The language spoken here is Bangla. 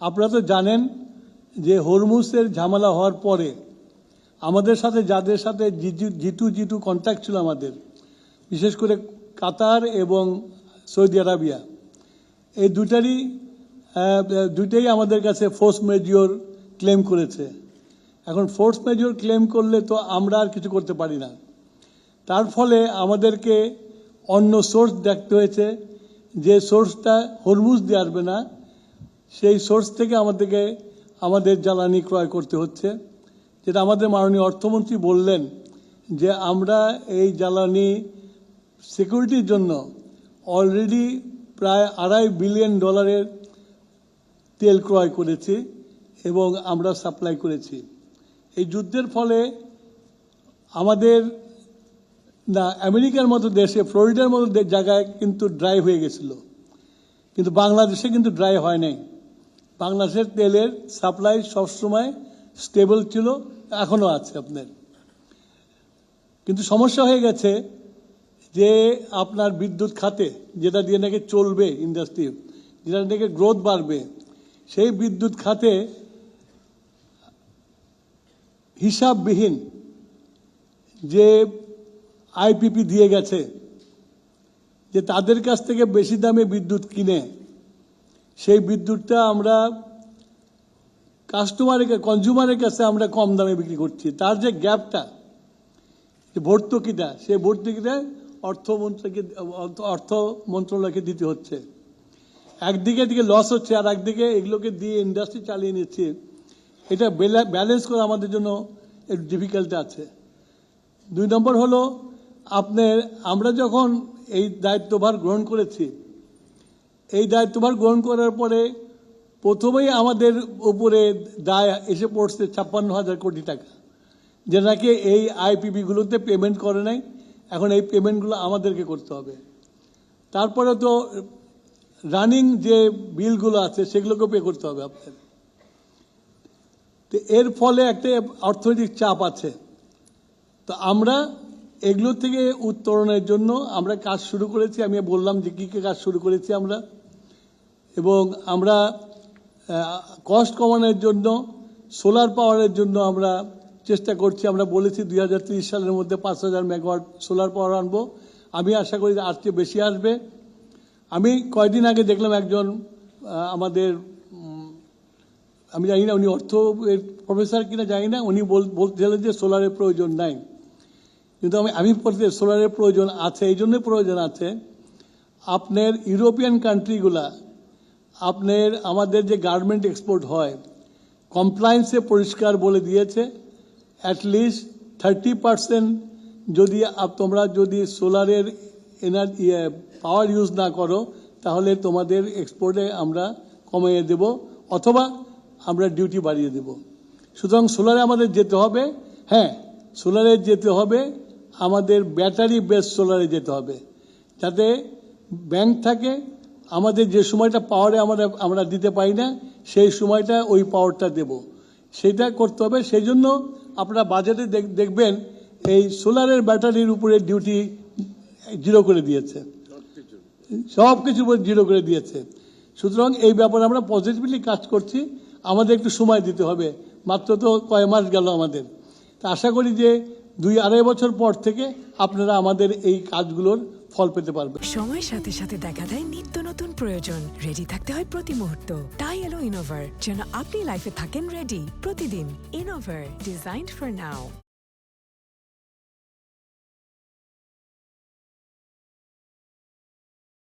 আপনারা তো জানেন যে হরমুজের ঝামেলা হওয়ার পরে আমাদের সাথে যাদের সাথে জি টু কন্ট্যাক্ট ছিল আমাদের, বিশেষ করে কাতার এবং সৌদি আরবিয়া, এই দুইটাই আমাদের কাছে ফোর্স মেজর ক্লেম করেছে। এখন ফোর্স মেজর ক্লেম করলে তো আমরা আর কিছু করতে পারি না। তার ফলে আমাদেরকে অন্য সোর্স দেখতে হয়েছে, যে সোর্সটা হরমুজ দিয়ে আসবে না, সেই সোর্স থেকে আমাদের জ্বালানি ক্রয় করতে হচ্ছে। যেটা আমাদের মাননীয় অর্থমন্ত্রী বললেন যে আমরা এই জ্বালানি সিকিউরিটির জন্য অলরেডি প্রায় $2.5 বিলিয়ন তেল ক্রয় করেছি এবং আমরা সাপ্লাই করেছি। এই যুদ্ধের ফলে আমাদের আমেরিকার মতো দেশে, ফ্লোরিডার মতো জায়গায় কিন্তু ড্রাই হয়ে গেছিল, কিন্তু বাংলাদেশে কিন্তু ড্রাই হয় নাই। বাংলাদেশের তেলের সাপ্লাই সবসময় স্টেবল ছিল, এখনো আছে আপনার। কিন্তু সমস্যা হয়ে গেছে যে আপনার বিদ্যুৎ খাতে, যেটা দিয়ে নাকি চলবে ইন্ডাস্ট্রি, যেটা নাকি গ্রোথ বাড়বে, সেই বিদ্যুৎ খাতে হিসাববিহীন যে আইপিপি দিয়ে গেছে, যে তাদের কাছ থেকে বেশি দামে বিদ্যুৎ কিনে সেই বিদ্যুৎটা আমরা কনজিউমারের কাছে আমরা কম দামে বিক্রি করছি। তার যে গ্যাপটা, যে ভর্তুকিটা, সেই ভর্তুকিটা অর্থ মন্ত্রণালয়কে দিতে হচ্ছে। একদিকে লস হচ্ছে, আর একদিকে এগুলোকে দিয়ে ইন্ডাস্ট্রি চালিয়ে নিচ্ছে। এটা ব্যালেন্স করা আমাদের জন্য একটু ডিফিকাল্ট আছে। 2 নম্বর হলো, আমরা যখন এই দায়িত্বভার গ্রহণ করেছি, এই দায়িত্বভার গ্রহণ করার পরে প্রথমেই আমাদের উপরে দায় এসে পড়ছে 56,000 কোটি টাকা, যে নাকি এই আইপিপি-গুলোতে পেমেন্ট করে নাই। এখন এই পেমেন্টগুলো আমাদেরকে করতে হবে। তারপরে তো রানিং যে বিলগুলো আছে সেগুলোকেও পে করতে হবে আপনাদের। তো এর ফলে একটা অর্থনৈতিক চাপ আছে। তো আমরা এগুলো থেকে উত্তরণের জন্য আমরা কাজ শুরু করেছি। আমি বললাম যে কী কাজ শুরু করেছি আমরা, এবং আমরা কস্ট কমানোর জন্য, সোলার পাওয়ারের জন্য আমরা চেষ্টা করছি। আমরা বলেছি 2030 সালের মধ্যে 5,000 মেগাওয়াট সোলার পাওয়ার আনবো। আমি আশা করি আর চেয়ে বেশি আসবে। আমি কয়েকদিন আগে দেখলাম একজন আমাদের, আমি জানি না উনি অর্থ প্রফেসর কিনা জানি না, উনি বলছিলেন যে সোলারের প্রয়োজন নাই, কিন্তু আমি বলতে সোলারের প্রয়োজন আছে। এই জন্যই প্রয়োজন আছে, আপনার ইউরোপিয়ান কান্ট্রিগুলা আমাদের যে গার্মেন্ট এক্সপোর্ট হয়, কমপ্লায়েন্সে পরিষ্কার বলে দিয়েছে অ্যাটলিস্ট 30% তোমরা যদি সোলারের পাওয়ার ইউজ না করো, তাহলে তোমাদের এক্সপোর্টে আমরা কমিয়ে দেব, অথবা আমরা ডিউটি বাড়িয়ে দেব। সুতরাং সোলারে আমাদের যেতে হবে। হ্যাঁ, সোলারে যেতে হবে, আমাদের ব্যাটারি বেস সোলারে যেতে হবে, যাতে ব্যাংক থাকে। আমাদের যে সময়টা পাওয়ারে আমরা দিতে পারি না, সেই সময়টা ওই পাওয়ারটা দেব, সেটা করতে হবে। সেই জন্য আপনারা বাজেটে দেখবেন এই সোলারের ব্যাটারির উপরে ডিউটি 0 করে দিয়েছে, সব কিছুর উপরে 0 করে দিয়েছে। সুতরাং এই ব্যাপারে আমরা পজিটিভলি কাজ করছি। আমাদের একটু সময় দিতে হবে, মাত্র তো কয়েক মাস গেল আমাদের। তা আশা করি যে 2-2.5 বছর পর থেকে আপনারা আমাদের এই কাজগুলোর ফল পেতে পারবেন। সময়ের সাথে সাথে দেখা দেয় নিত্য নতুন প্রয়োজন। রেডি থাকতে হয় প্রতি মুহূর্ত। তাই এলো ইনোভার, যেন আপনি লাইফে থাকেন রেডি প্রতিদিন। Innova, designed for now.